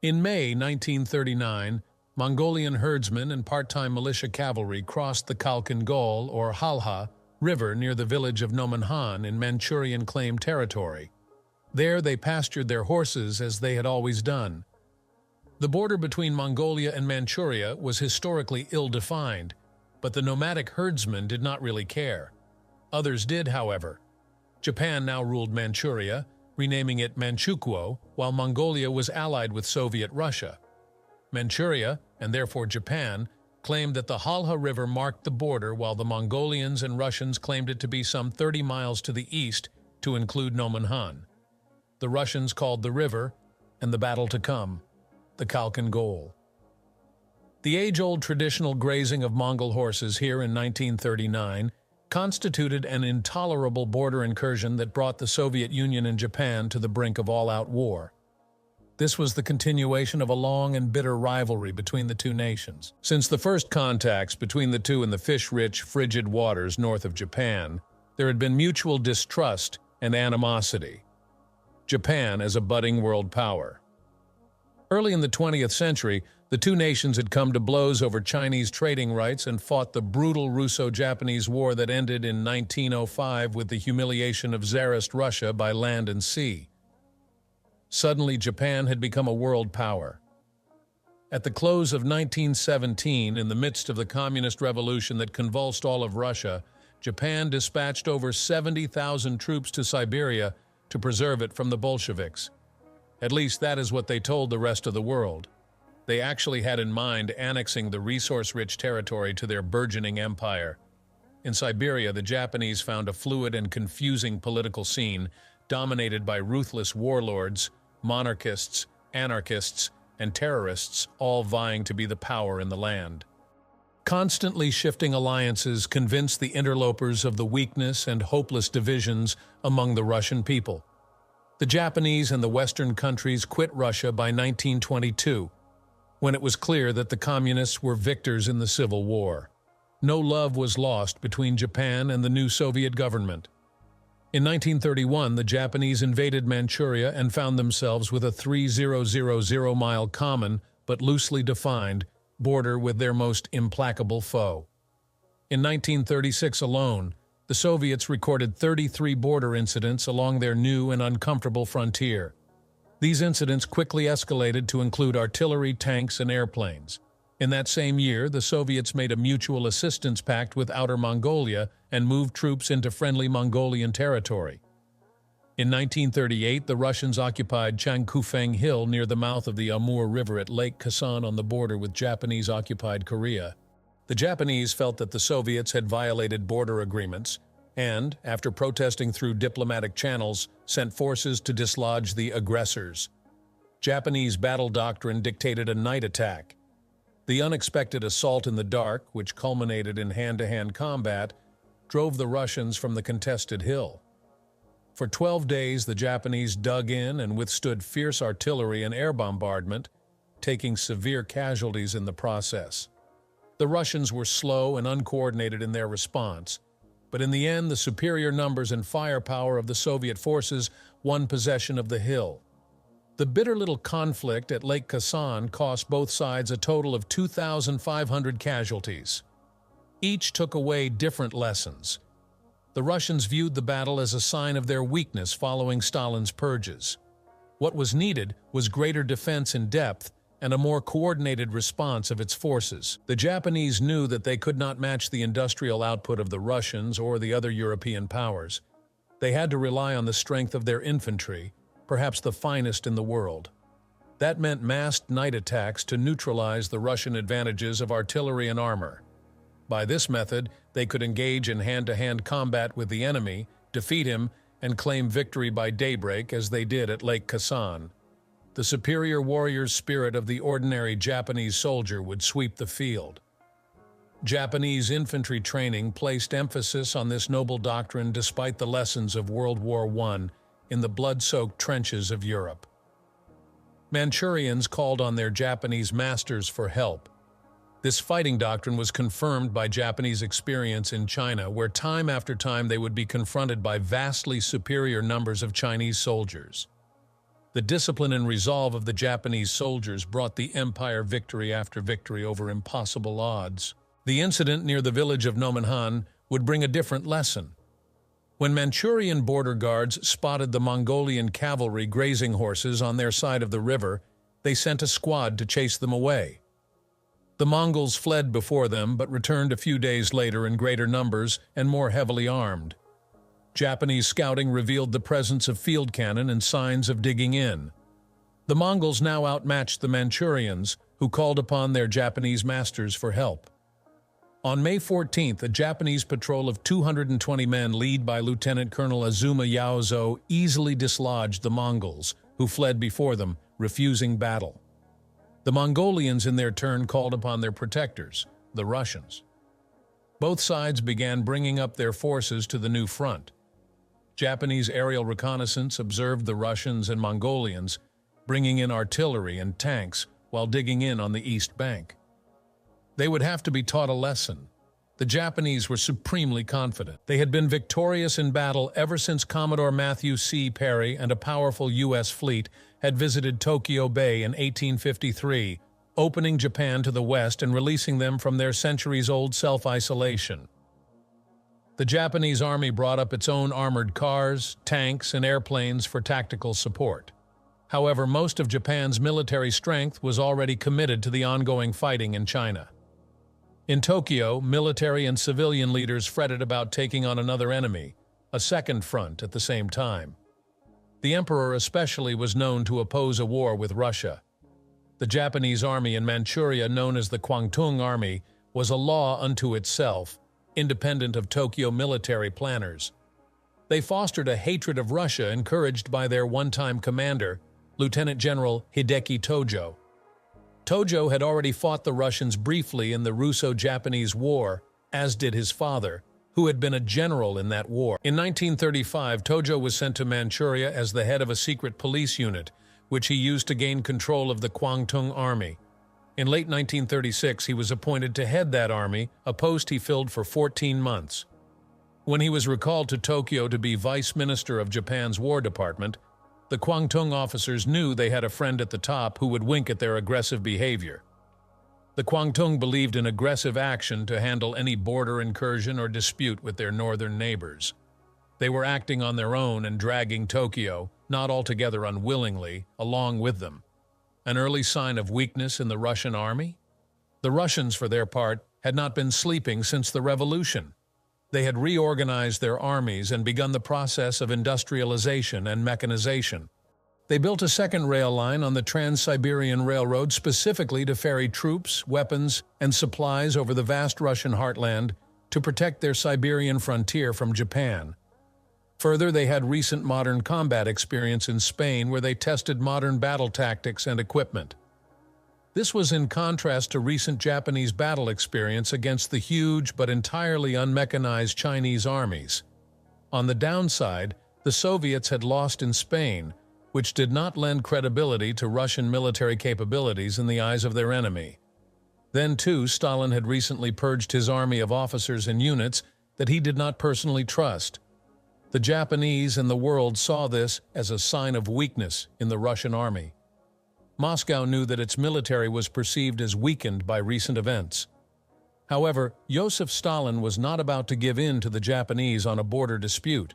In May 1939, Mongolian herdsmen and part-time militia cavalry crossed the Khalkhin-Gol, or Halha, river near the village of Nomonhan in Manchurian-claimed territory. There they pastured their horses as they had always done. The border between Mongolia and Manchuria was historically ill-defined, but the nomadic herdsmen did not really care. Others did, however. Japan now ruled Manchuria, renaming it Manchukuo, while Mongolia was allied with Soviet Russia. Manchuria, and therefore Japan, claimed that the Halha River marked the border, while the Mongolians and Russians claimed it to be some 30 miles to the east, to include Nomonhan. The Russians called the river, and the battle to come, the Khalkhin-Gol. The age-old traditional grazing of Mongol horses here in 1939 constituted an intolerable border incursion that brought the Soviet Union and Japan to the brink of all-out war. This was the continuation of a long and bitter rivalry between the two nations. Since the first contacts between the two in the fish-rich, frigid waters north of Japan, there had been mutual distrust and animosity. Japan as a budding world power. Early in the 20th century, the two nations had come to blows over Chinese trading rights and fought the brutal Russo-Japanese War that ended in 1905 with the humiliation of Tsarist Russia by land and sea. Suddenly, Japan had become a world power. At the close of 1917, in the midst of the communist revolution that convulsed all of Russia, Japan dispatched over 70,000 troops to Siberia to preserve it from the Bolsheviks. At least that is what they told the rest of the world. They actually had in mind annexing the resource-rich territory to their burgeoning empire. In Siberia, the Japanese found a fluid and confusing political scene dominated by ruthless warlords, monarchists, anarchists, and terrorists, all vying to be the power in the land. Constantly shifting alliances convinced the interlopers of the weakness and hopeless divisions among the Russian people. The Japanese and the Western countries quit Russia by 1922, when it was clear that the communists were victors in the Civil War. No love was lost between Japan and the new Soviet government. In 1931, the Japanese invaded Manchuria and found themselves with a 3,000-mile common, but loosely defined, border with their most implacable foe. In 1936 alone, the Soviets recorded 33 border incidents along their new and uncomfortable frontier. These incidents quickly escalated to include artillery, tanks, and airplanes. In that same year, the Soviets made a mutual assistance pact with Outer Mongolia and moved troops into friendly Mongolian territory. In 1938, the Russians occupied Changkufeng Hill near the mouth of the Amur River at Lake Khasan on the border with Japanese-occupied Korea. The Japanese felt that the Soviets had violated border agreements and, after protesting through diplomatic channels, sent forces to dislodge the aggressors. Japanese battle doctrine dictated a night attack. The unexpected assault in the dark, which culminated in hand-to-hand combat, drove the Russians from the contested hill. For 12 days, the Japanese dug in and withstood fierce artillery and air bombardment, taking severe casualties in the process. The Russians were slow and uncoordinated in their response, but in the end, the superior numbers and firepower of the Soviet forces won possession of the hill. The bitter little conflict at Lake Khasan cost both sides a total of 2,500 casualties. Each took away different lessons. The Russians viewed the battle as a sign of their weakness following Stalin's purges. What was needed was greater defense in depth and a more coordinated response of its forces. The Japanese knew that they could not match the industrial output of the Russians or the other European powers. They had to rely on the strength of their infantry, perhaps the finest in the world. That meant massed night attacks to neutralize the Russian advantages of artillery and armor. By this method, they could engage in hand-to-hand combat with the enemy, defeat him, and claim victory by daybreak as they did at Lake Khasan. The superior warrior's spirit of the ordinary Japanese soldier would sweep the field. Japanese infantry training placed emphasis on this noble doctrine despite the lessons of World War I in the blood-soaked trenches of Europe. Manchurians called on their Japanese masters for help. This fighting doctrine was confirmed by Japanese experience in China, where time after time they would be confronted by vastly superior numbers of Chinese soldiers. The discipline and resolve of the Japanese soldiers brought the empire victory after victory over impossible odds. The incident near the village of Nomonhan would bring a different lesson. When Manchurian border guards spotted the Mongolian cavalry grazing horses on their side of the river, they sent a squad to chase them away. The Mongols fled before them but returned a few days later in greater numbers and more heavily armed. Japanese scouting revealed the presence of field cannon and signs of digging in. The Mongols now outmatched the Manchurians, who called upon their Japanese masters for help. On May 14th, a Japanese patrol of 220 men led by Lieutenant Colonel Azuma Yaozo easily dislodged the Mongols, who fled before them, refusing battle. The Mongolians in their turn called upon their protectors, the Russians. Both sides began bringing up their forces to the new front. Japanese aerial reconnaissance observed the Russians and Mongolians, bringing in artillery and tanks while digging in on the east bank. They would have to be taught a lesson. The Japanese were supremely confident. They had been victorious in battle ever since Commodore Matthew C. Perry and a powerful U.S. fleet had visited Tokyo Bay in 1853, opening Japan to the west and releasing them from their centuries-old self-isolation. The Japanese army brought up its own armored cars, tanks, and airplanes for tactical support. However, most of Japan's military strength was already committed to the ongoing fighting in China. In Tokyo, military and civilian leaders fretted about taking on another enemy, a second front at the same time. The emperor especially was known to oppose a war with Russia. The Japanese army in Manchuria, known as the Kwangtung Army, was a law unto itself, independent of Tokyo military planners. They fostered a hatred of Russia encouraged by their one-time commander, Lieutenant General Hideki Tojo. Tojo had already fought the Russians briefly in the Russo-Japanese War, as did his father, who had been a general in that war. In 1935, Tojo was sent to Manchuria as the head of a secret police unit, which he used to gain control of the Kwangtung Army. In late 1936, he was appointed to head that army, a post he filled for 14 months. When he was recalled to Tokyo to be Vice Minister of Japan's War Department, the Kwangtung officers knew they had a friend at the top who would wink at their aggressive behavior. The Kwangtung believed in aggressive action to handle any border incursion or dispute with their northern neighbors. They were acting on their own and dragging Tokyo, not altogether unwillingly, along with them. An early sign of weakness in the Russian army? The Russians, for their part, had not been sleeping since the revolution. They had reorganized their armies and begun the process of industrialization and mechanization. They built a second rail line on the Trans-Siberian Railroad specifically to ferry troops, weapons, and supplies over the vast Russian heartland to protect their Siberian frontier from Japan. Further, they had recent modern combat experience in Spain where they tested modern battle tactics and equipment. This was in contrast to recent Japanese battle experience against the huge but entirely unmechanized Chinese armies. On the downside, the Soviets had lost in Spain, which did not lend credibility to Russian military capabilities in the eyes of their enemy. Then, too, Stalin had recently purged his army of officers and units that he did not personally trust. The Japanese and the world saw this as a sign of weakness in the Russian army. Moscow knew that its military was perceived as weakened by recent events. However, Joseph Stalin was not about to give in to the Japanese on a border dispute.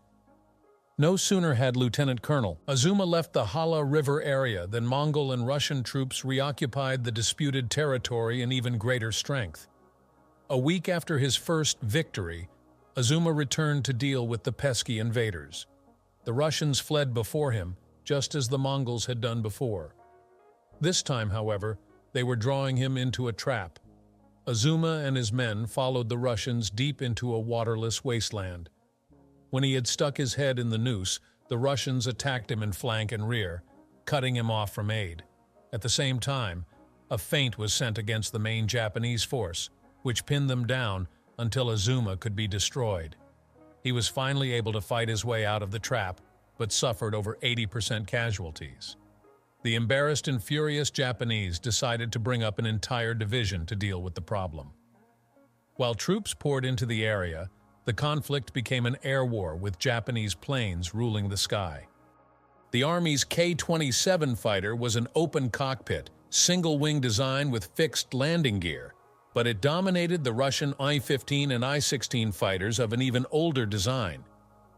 No sooner had Lieutenant Colonel Azuma left the Hala River area than Mongol and Russian troops reoccupied the disputed territory in even greater strength. A week after his first victory, Azuma returned to deal with the pesky invaders. The Russians fled before him, just as the Mongols had done before. This time, however, they were drawing him into a trap. Azuma and his men followed the Russians deep into a waterless wasteland. When he had stuck his head in the noose, the Russians attacked him in flank and rear, cutting him off from aid. At the same time, a feint was sent against the main Japanese force, which pinned them down until Azuma could be destroyed. He was finally able to fight his way out of the trap, but suffered over 80% casualties. The embarrassed and furious Japanese decided to bring up an entire division to deal with the problem. While troops poured into the area, the conflict became an air war with Japanese planes ruling the sky. The Army's K-27 fighter was an open cockpit, single-wing design with fixed landing gear, but it dominated the Russian I-15 and I-16 fighters of an even older design.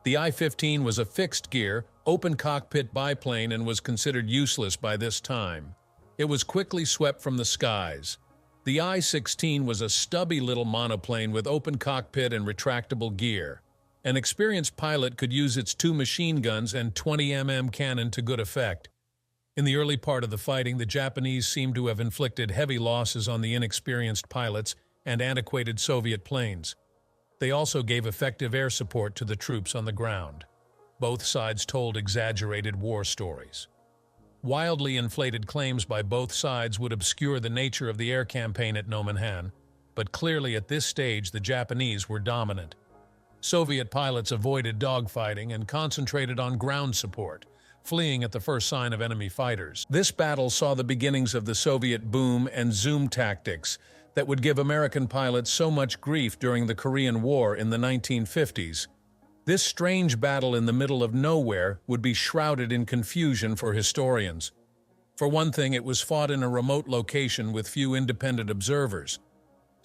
The I-15 was a fixed-gear, open cockpit biplane and was considered useless by this time. It was quickly swept from the skies. The I-16 was a stubby little monoplane with open cockpit and retractable gear. An experienced pilot could use its 2 machine guns and 20 cannon to good effect. In the early part of the fighting, the Japanese seemed to have inflicted heavy losses on the inexperienced pilots and antiquated Soviet planes. They also gave effective air support to the troops on the ground. Both sides told exaggerated war stories. Wildly inflated claims by both sides would obscure the nature of the air campaign at Nomonhan, but clearly at this stage the Japanese were dominant. Soviet pilots avoided dogfighting and concentrated on ground support, fleeing at the first sign of enemy fighters. This battle saw the beginnings of the Soviet boom and zoom tactics that would give American pilots so much grief during the Korean War in the 1950s. This strange battle in the middle of nowhere would be shrouded in confusion for historians. For one thing, it was fought in a remote location with few independent observers.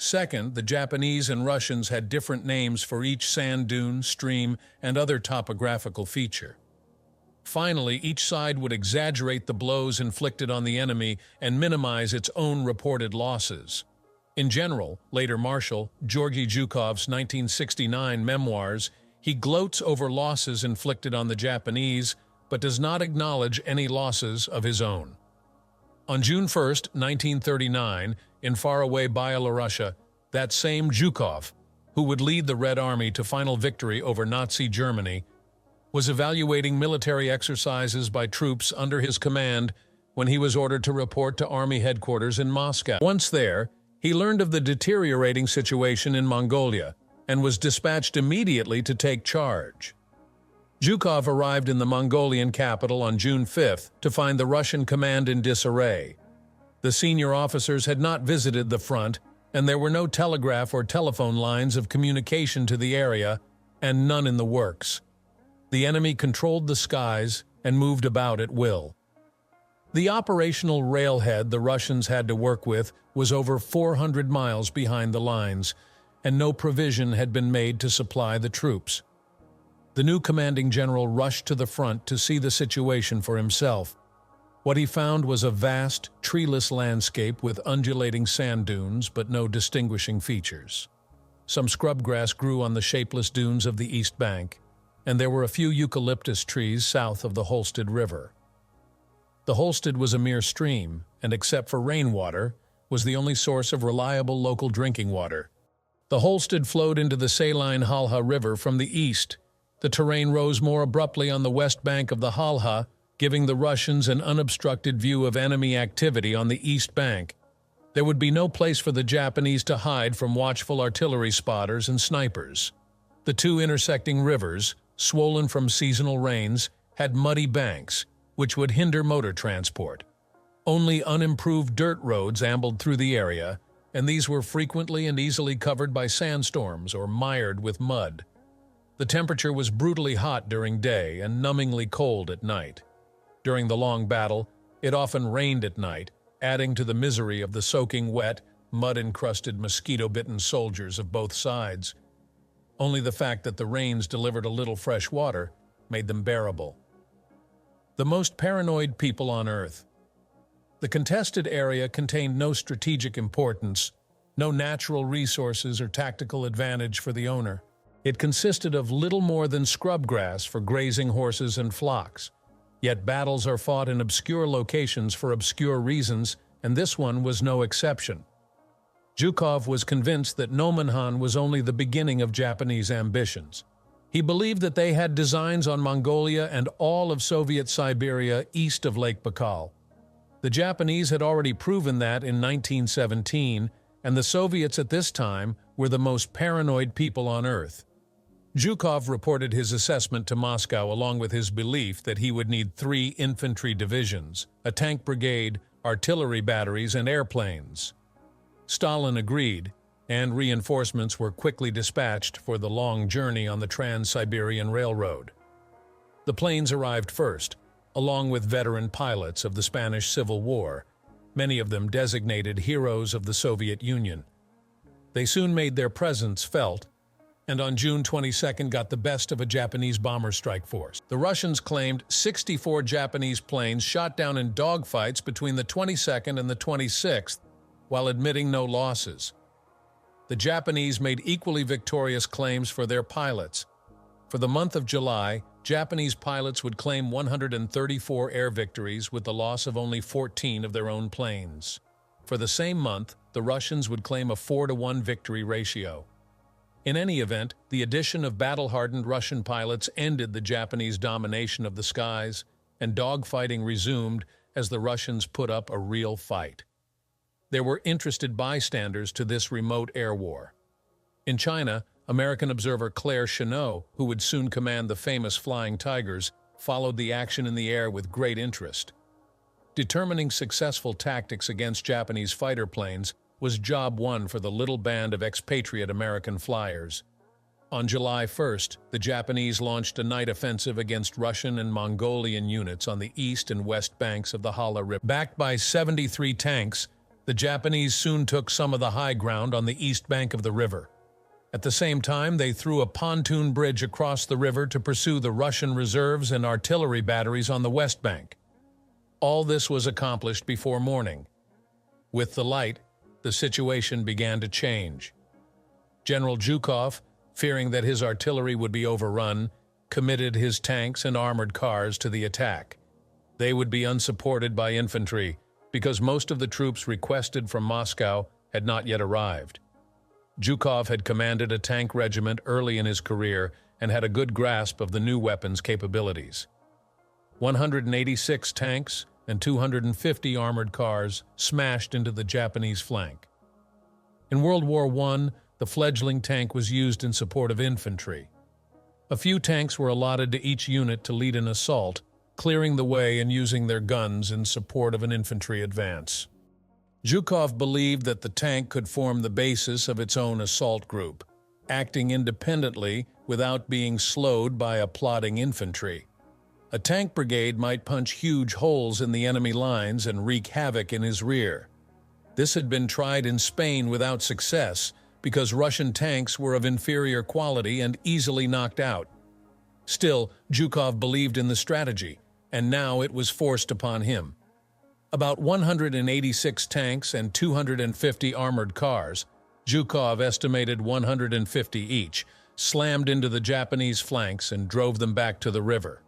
Second, the Japanese and Russians had different names for each sand dune, stream, and other topographical feature. Finally, each side would exaggerate the blows inflicted on the enemy and minimize its own reported losses. In general, later Marshal Georgy Zhukov's 1969 memoirs, he gloats over losses inflicted on the Japanese, but does not acknowledge any losses of his own. On June 1, 1939, in faraway Byelorussia, that same Zhukov, who would lead the Red Army to final victory over Nazi Germany, was evaluating military exercises by troops under his command when he was ordered to report to Army headquarters in Moscow. Once there, he learned of the deteriorating situation in Mongolia and was dispatched immediately to take charge. Zhukov arrived in the Mongolian capital on June 5th to find the Russian command in disarray. The senior officers had not visited the front, and there were no telegraph or telephone lines of communication to the area, and none in the works. The enemy controlled the skies and moved about at will. The operational railhead the Russians had to work with was over 400 miles behind the lines, and no provision had been made to supply the troops. The new commanding general rushed to the front to see the situation for himself. What he found was a vast, treeless landscape with undulating sand dunes but no distinguishing features. Some scrub grass grew on the shapeless dunes of the east bank, and there were a few eucalyptus trees south of the Holsted River. The Holsted was a mere stream, and except for rainwater, was the only source of reliable local drinking water. The Holsted flowed into the saline Halha River from the east. The terrain rose more abruptly on the west bank of the Halha, giving the Russians an unobstructed view of enemy activity on the east bank. There would be no place for the Japanese to hide from watchful artillery spotters and snipers. The two intersecting rivers, swollen from seasonal rains, had muddy banks, which would hinder motor transport. Only unimproved dirt roads ambled through the area, and these were frequently and easily covered by sandstorms or mired with mud. The temperature was brutally hot during day and numbingly cold at night. During the long battle, it often rained at night, adding to the misery of the soaking wet, mud-encrusted, mosquito-bitten soldiers of both sides. Only the fact that the rains delivered a little fresh water made them bearable. The most paranoid people on Earth. The contested area contained no strategic importance, no natural resources or tactical advantage for the owner. It consisted of little more than scrub grass for grazing horses and flocks. Yet battles are fought in obscure locations for obscure reasons, and this one was no exception. Zhukov was convinced that Nomonhan was only the beginning of Japanese ambitions. He believed that they had designs on Mongolia and all of Soviet Siberia east of Lake Baikal. The Japanese had already proven that in 1917, and the Soviets at this time were the most paranoid people on Earth. Zhukov reported his assessment to Moscow along with his belief that he would need 3 infantry divisions, a tank brigade, artillery batteries, and airplanes. Stalin agreed, and reinforcements were quickly dispatched for the long journey on the Trans-Siberian Railroad. The planes arrived first, along with veteran pilots of the Spanish Civil War, many of them designated heroes of the Soviet Union. They soon made their presence felt, and on June 22nd got the best of a Japanese bomber strike force. The Russians claimed 64 Japanese planes shot down in dogfights between the 22nd and the 26th, while admitting no losses. The Japanese made equally victorious claims for their pilots. For the month of July, Japanese pilots would claim 134 air victories with the loss of only 14 of their own planes. For the same month, the Russians would claim a 4-to-1 victory ratio. In any event, the addition of battle-hardened Russian pilots ended the Japanese domination of the skies, and dogfighting resumed as the Russians put up a real fight. There were interested bystanders to this remote air war. In China, American observer Claire Chenot, who would soon command the famous Flying Tigers, followed the action in the air with great interest. Determining successful tactics against Japanese fighter planes was job one for the little band of expatriate American flyers. On July 1st, the Japanese launched a night offensive against Russian and Mongolian units on the east and west banks of the Hala River. Backed by 73 tanks, the Japanese soon took some of the high ground on the east bank of the river. At the same time, they threw a pontoon bridge across the river to pursue the Russian reserves and artillery batteries on the west bank. All this was accomplished before morning. With the light, the situation began to change. General Zhukov, fearing that his artillery would be overrun, committed his tanks and armored cars to the attack. They would be unsupported by infantry, because most of the troops requested from Moscow had not yet arrived. Zhukov had commanded a tank regiment early in his career and had a good grasp of the new weapons' capabilities. 186 tanks and 250 armored cars smashed into the Japanese flank. In World War I, the fledgling tank was used in support of infantry. A few tanks were allotted to each unit to lead an assault, clearing the way and using their guns in support of an infantry advance. Zhukov believed that the tank could form the basis of its own assault group, acting independently without being slowed by applauding infantry. A tank brigade might punch huge holes in the enemy lines and wreak havoc in his rear. This had been tried in Spain without success because Russian tanks were of inferior quality and easily knocked out. Still, Zhukov believed in the strategy, and now it was forced upon him. About 186 tanks and 250 armored cars, Zhukov estimated 150 each, slammed into the Japanese flanks and drove them back to the river.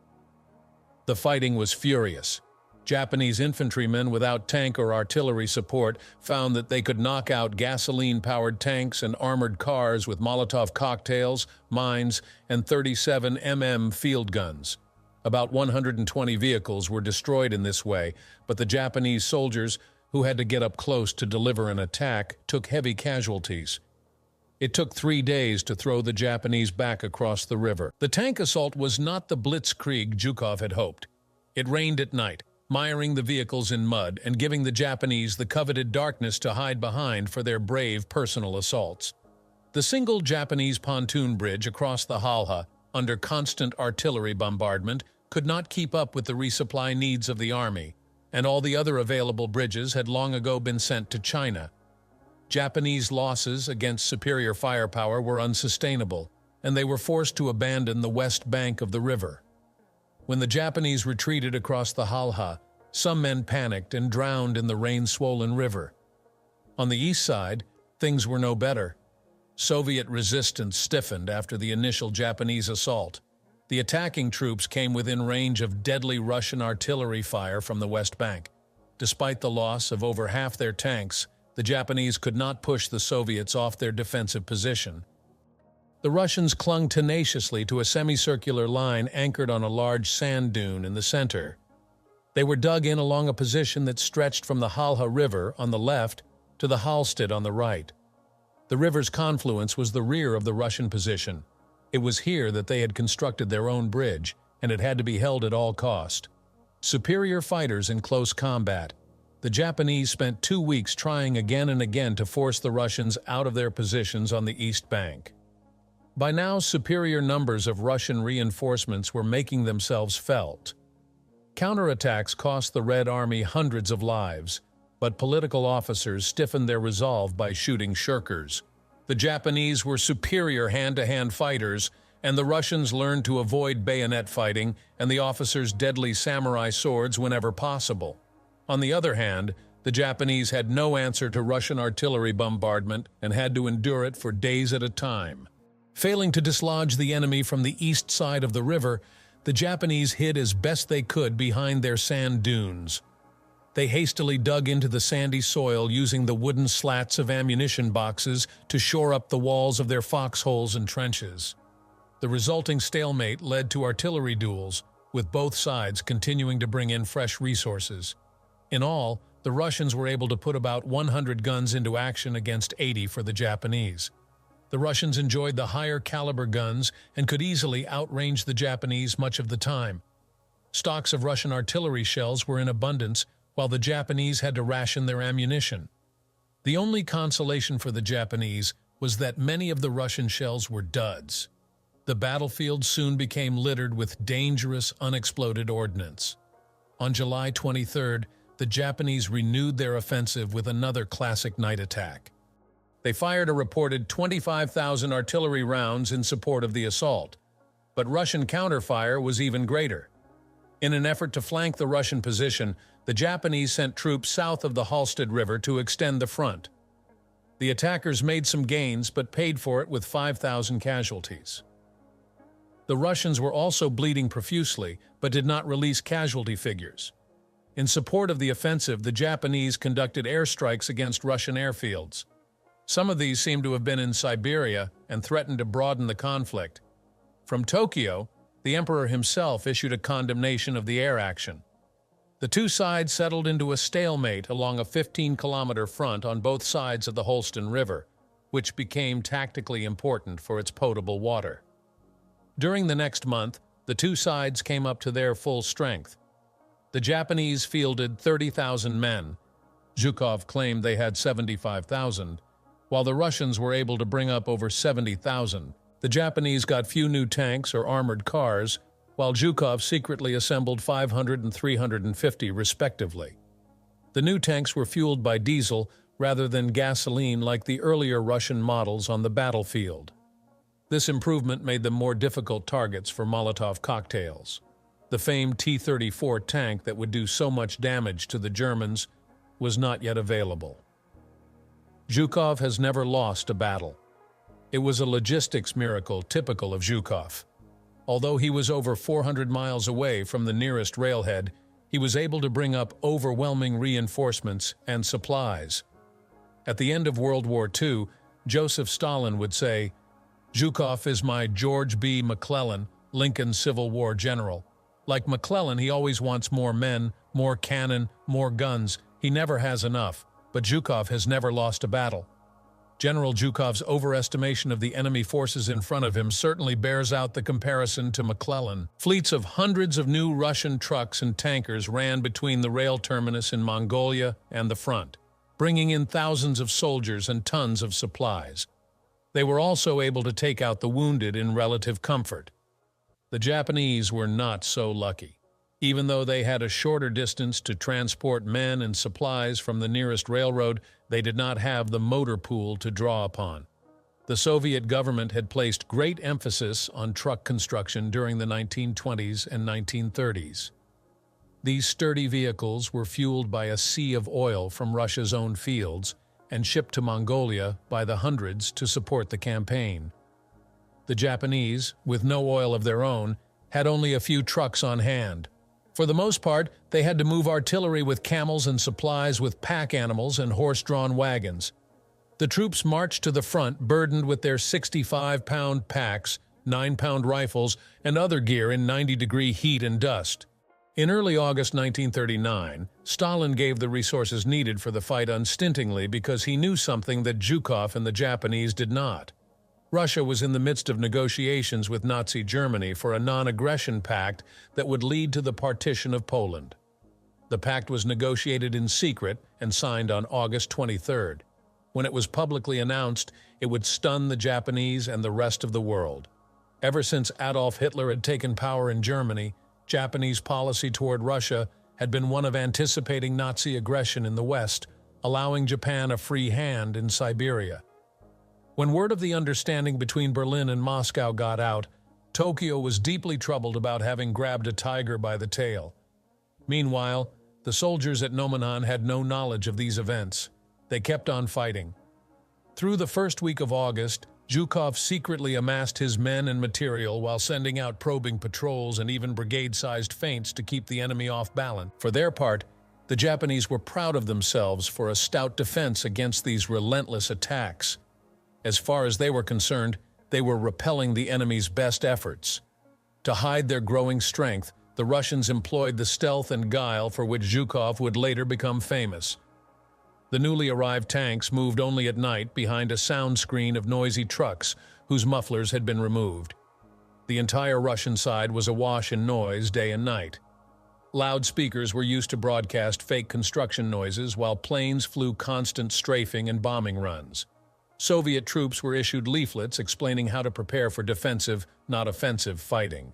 The fighting was furious. Japanese infantrymen without tank or artillery support found that they could knock out gasoline-powered tanks and armored cars with Molotov cocktails, mines, and 37 mm field guns. About 120 vehicles were destroyed in this way, but the Japanese soldiers, who had to get up close to deliver an attack, took heavy casualties. It took 3 days to throw the Japanese back across the river. The tank assault was not the blitzkrieg Zhukov had hoped. It rained at night, miring the vehicles in mud and giving the Japanese the coveted darkness to hide behind for their brave personal assaults. The single Japanese pontoon bridge across the Halha, under constant artillery bombardment, could not keep up with the resupply needs of the army, and all the other available bridges had long ago been sent to China. Japanese losses against superior firepower were unsustainable, and they were forced to abandon the west bank of the river. When the Japanese retreated across the Halha, some men panicked and drowned in the rain-swollen river. On the east side, things were no better. Soviet resistance stiffened after the initial Japanese assault. The attacking troops came within range of deadly Russian artillery fire from the west bank. Despite the loss of over half their tanks, the Japanese could not push the Soviets off their defensive position. The Russians clung tenaciously to a semicircular line anchored on a large sand dune in the center. They were dug in along a position that stretched from the Halha River on the left to the Hallstatt on the right. The river's confluence was the rear of the Russian position. It was here that they had constructed their own bridge, and it had to be held at all cost. Superior fighters in close combat, the Japanese spent 2 weeks trying again and again to force the Russians out of their positions on the east bank. By now, superior numbers of Russian reinforcements were making themselves felt. Counterattacks cost the Red Army hundreds of lives, but political officers stiffened their resolve by shooting shirkers. The Japanese were superior hand-to-hand fighters, and the Russians learned to avoid bayonet fighting and the officers' deadly samurai swords whenever possible. On the other hand, the Japanese had no answer to Russian artillery bombardment and had to endure it for days at a time. Failing to dislodge the enemy from the east side of the river, the Japanese hid as best they could behind their sand dunes. They hastily dug into the sandy soil using the wooden slats of ammunition boxes to shore up the walls of their foxholes and trenches. The resulting stalemate led to artillery duels, with both sides continuing to bring in fresh resources. In all, the Russians were able to put about 100 guns into action against 80 for the Japanese. The Russians enjoyed the higher caliber guns and could easily outrange the Japanese much of the time. Stocks of Russian artillery shells were in abundance, while the Japanese had to ration their ammunition. The only consolation for the Japanese was that many of the Russian shells were duds. The battlefield soon became littered with dangerous, unexploded ordnance. On July 23rd, the Japanese renewed their offensive with another classic night attack. They fired a reported 25,000 artillery rounds in support of the assault, but Russian counterfire was even greater. In an effort to flank the Russian position, the Japanese sent troops south of the Halsted River to extend the front. The attackers made some gains but paid for it with 5,000 casualties. The Russians were also bleeding profusely but did not release casualty figures. In support of the offensive, the Japanese conducted airstrikes against Russian airfields. Some of these seemed to have been in Siberia and threatened to broaden the conflict. From Tokyo, the emperor himself issued a condemnation of the air action. The two sides settled into a stalemate along a 15-kilometer front on both sides of the Holston River, which became tactically important for its potable water. During the next month, the two sides came up to their full strength. The Japanese fielded 30,000 men. Zhukov claimed they had 75,000, while the Russians were able to bring up over 70,000. The Japanese got few new tanks or armored cars, while Zhukov secretly assembled 500 and 350 respectively. The new tanks were fueled by diesel rather than gasoline like the earlier Russian models on the battlefield. This improvement made them more difficult targets for Molotov cocktails. The famed T-34 tank that would do so much damage to the Germans was not yet available. Zhukov has never lost a battle. It was a logistics miracle typical of Zhukov. Although he was over 400 miles away from the nearest railhead, he was able to bring up overwhelming reinforcements and supplies. At the end of World War II, Joseph Stalin would say, "Zhukov is my George B. McClellan, Lincoln's Civil War general. Like McClellan, he always wants more men, more cannon, more guns. He never has enough, but Zhukov has never lost a battle." General Zhukov's overestimation of the enemy forces in front of him certainly bears out the comparison to McClellan. Fleets of hundreds of new Russian trucks and tankers ran between the rail terminus in Mongolia and the front, bringing in thousands of soldiers and tons of supplies. They were also able to take out the wounded in relative comfort. The Japanese were not so lucky. Even though they had a shorter distance to transport men and supplies from the nearest railroad, they did not have the motor pool to draw upon. The Soviet government had placed great emphasis on truck construction during the 1920s and 1930s. These sturdy vehicles were fueled by a sea of oil from Russia's own fields and shipped to Mongolia by the hundreds to support the campaign. The Japanese, with no oil of their own, had only a few trucks on hand. For the most part, they had to move artillery with camels and supplies with pack animals and horse-drawn wagons. The troops marched to the front burdened with their 65-pound packs, 9-pound rifles, and other gear in 90-degree heat and dust. In early August 1939, Stalin gave the resources needed for the fight unstintingly because he knew something that Zhukov and the Japanese did not. Russia was in the midst of negotiations with Nazi Germany for a non-aggression pact that would lead to the partition of Poland. The pact was negotiated in secret and signed on August 23rd. When it was publicly announced, it would stun the Japanese and the rest of the world. Ever since Adolf Hitler had taken power in Germany, Japanese policy toward Russia had been one of anticipating Nazi aggression in the West, allowing Japan a free hand in Siberia. When word of the understanding between Berlin and Moscow got out, Tokyo was deeply troubled about having grabbed a tiger by the tail. Meanwhile, the soldiers at Nomonhan had no knowledge of these events. They kept on fighting. Through the first week of August, Zhukov secretly amassed his men and material while sending out probing patrols and even brigade-sized feints to keep the enemy off balance. For their part, the Japanese were proud of themselves for a stout defense against these relentless attacks. As far as they were concerned, they were repelling the enemy's best efforts. To hide their growing strength, the Russians employed the stealth and guile for which Zhukov would later become famous. The newly arrived tanks moved only at night behind a sound screen of noisy trucks whose mufflers had been removed. The entire Russian side was awash in noise day and night. Loudspeakers were used to broadcast fake construction noises while planes flew constant strafing and bombing runs. Soviet troops were issued leaflets explaining how to prepare for defensive, not offensive fighting.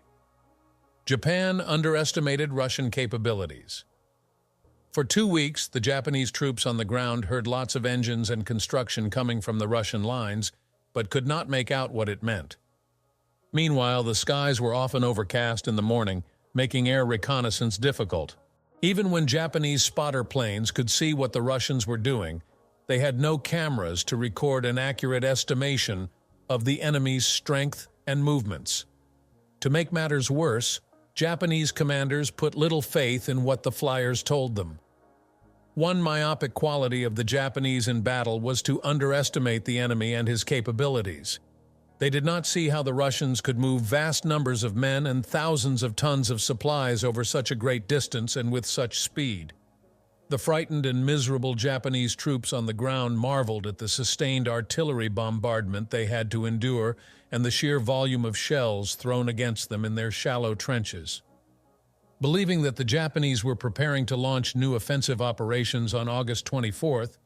Japan underestimated Russian capabilities. For 2 weeks, the Japanese troops on the ground heard lots of engines and construction coming from the Russian lines, but could not make out what it meant. Meanwhile, the skies were often overcast in the morning, making air reconnaissance difficult. Even when Japanese spotter planes could see what the Russians were doing, they had no cameras to record an accurate estimation of the enemy's strength and movements. To make matters worse, Japanese commanders put little faith in what the flyers told them. One myopic quality of the Japanese in battle was to underestimate the enemy and his capabilities. They did not see how the Russians could move vast numbers of men and thousands of tons of supplies over such a great distance and with such speed. The frightened and miserable Japanese troops on the ground marveled at the sustained artillery bombardment they had to endure and the sheer volume of shells thrown against them in their shallow trenches. Believing that the Japanese were preparing to launch new offensive operations on August 24th,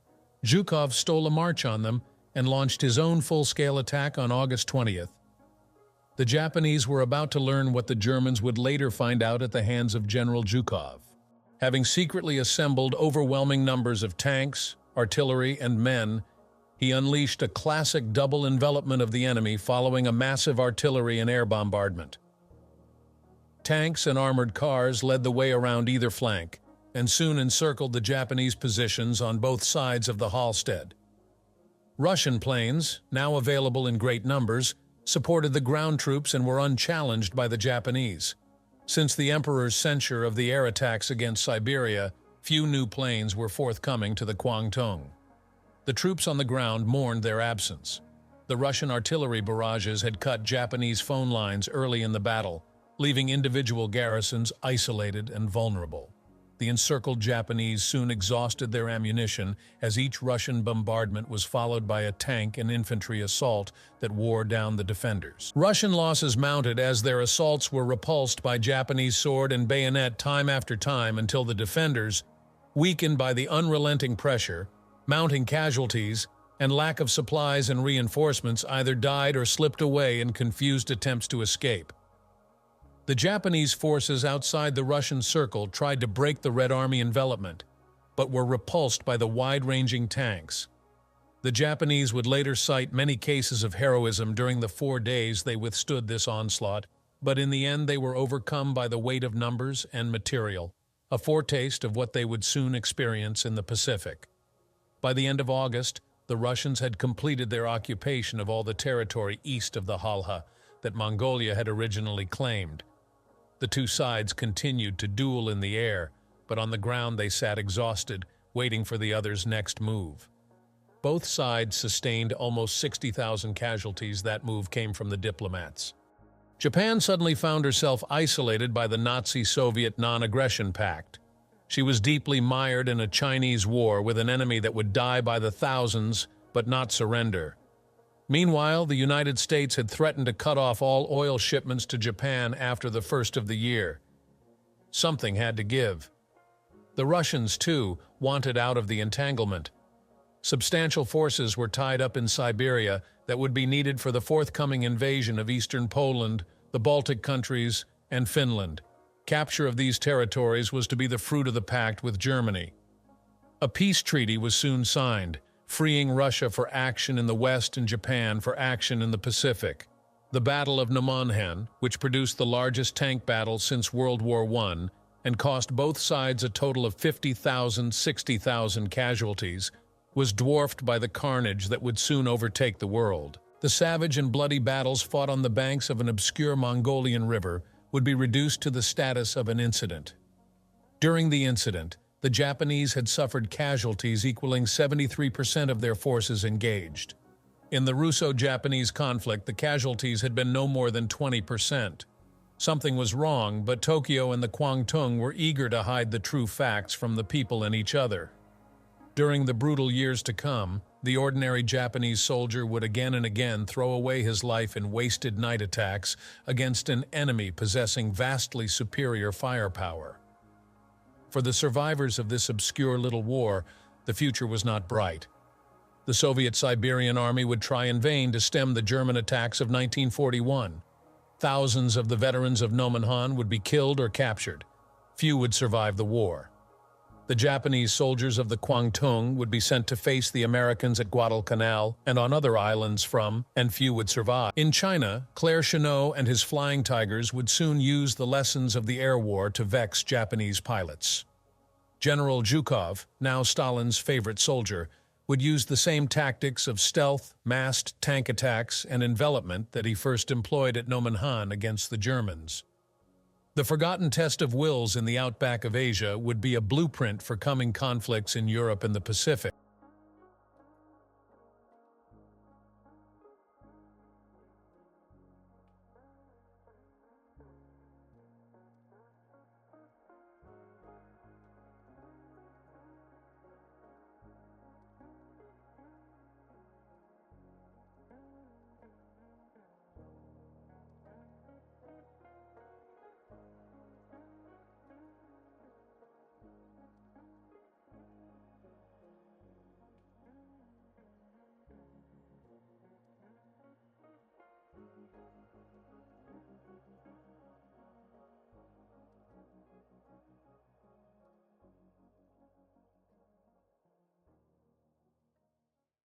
Zhukov stole a march on them and launched his own full-scale attack on August 20th. The Japanese were about to learn what the Germans would later find out at the hands of General Zhukov. Having secretly assembled overwhelming numbers of tanks, artillery, and men, he unleashed a classic double envelopment of the enemy following a massive artillery and air bombardment. Tanks and armored cars led the way around either flank and soon encircled the Japanese positions on both sides of the Hallstead. Russian planes, now available in great numbers, supported the ground troops and were unchallenged by the Japanese. Since the Emperor's censure of the air attacks against Siberia, few new planes were forthcoming to the Kwangtung. The troops on the ground mourned their absence. The Russian artillery barrages had cut Japanese phone lines early in the battle, leaving individual garrisons isolated and vulnerable. The encircled Japanese soon exhausted their ammunition as each Russian bombardment was followed by a tank and infantry assault that wore down the defenders. Russian losses mounted as their assaults were repulsed by Japanese sword and bayonet time after time until the defenders, weakened by the unrelenting pressure, mounting casualties, and lack of supplies and reinforcements, either died or slipped away in confused attempts to escape. The Japanese forces outside the Russian circle tried to break the Red Army envelopment, but were repulsed by the wide-ranging tanks. The Japanese would later cite many cases of heroism during the 4 days they withstood this onslaught, but in the end they were overcome by the weight of numbers and material, a foretaste of what they would soon experience in the Pacific. By the end of August, the Russians had completed their occupation of all the territory east of the Halha that Mongolia had originally claimed. The two sides continued to duel in the air, but on the ground they sat exhausted, waiting for the other's next move. Both sides sustained almost 60,000 casualties. That move came from the diplomats. Japan suddenly found herself isolated by the Nazi-Soviet non-aggression pact. She was deeply mired in a Chinese war with an enemy that would die by the thousands, but not surrender. Meanwhile, the United States had threatened to cut off all oil shipments to Japan after the first of the year. Something had to give. The Russians, too, wanted out of the entanglement. Substantial forces were tied up in Siberia that would be needed for the forthcoming invasion of eastern Poland, the Baltic countries, and Finland. Capture of these territories was to be the fruit of the pact with Germany. A peace treaty was soon signed, freeing Russia for action in the West and Japan for action in the Pacific. The Battle of Nomonhan, which produced the largest tank battle since World War I and cost both sides a total of 60,000 casualties, was dwarfed by the carnage that would soon overtake the world. The savage and bloody battles fought on the banks of an obscure Mongolian river would be reduced to the status of an incident. During the incident, the Japanese had suffered casualties equaling 73% of their forces engaged. In the Russo-Japanese conflict, the casualties had been no more than 20%. Something was wrong, but Tokyo and the Kwangtung were eager to hide the true facts from the people and each other. During the brutal years to come, the ordinary Japanese soldier would again and again throw away his life in wasted night attacks against an enemy possessing vastly superior firepower. For the survivors of this obscure little war, the future was not bright. The Soviet Siberian Army would try in vain to stem the German attacks of 1941. Thousands of the veterans of Nomonhan would be killed or captured. Few would survive the war. The Japanese soldiers of the Kwangtung would be sent to face the Americans at Guadalcanal and on other islands and few would survive. In China, Claire Chennault and his Flying Tigers would soon use the lessons of the air war to vex Japanese pilots. General Zhukov, now Stalin's favorite soldier, would use the same tactics of stealth, massed tank attacks, and envelopment that he first employed at Nomonhan against the Germans. The forgotten test of wills in the outback of Asia would be a blueprint for coming conflicts in Europe and the Pacific.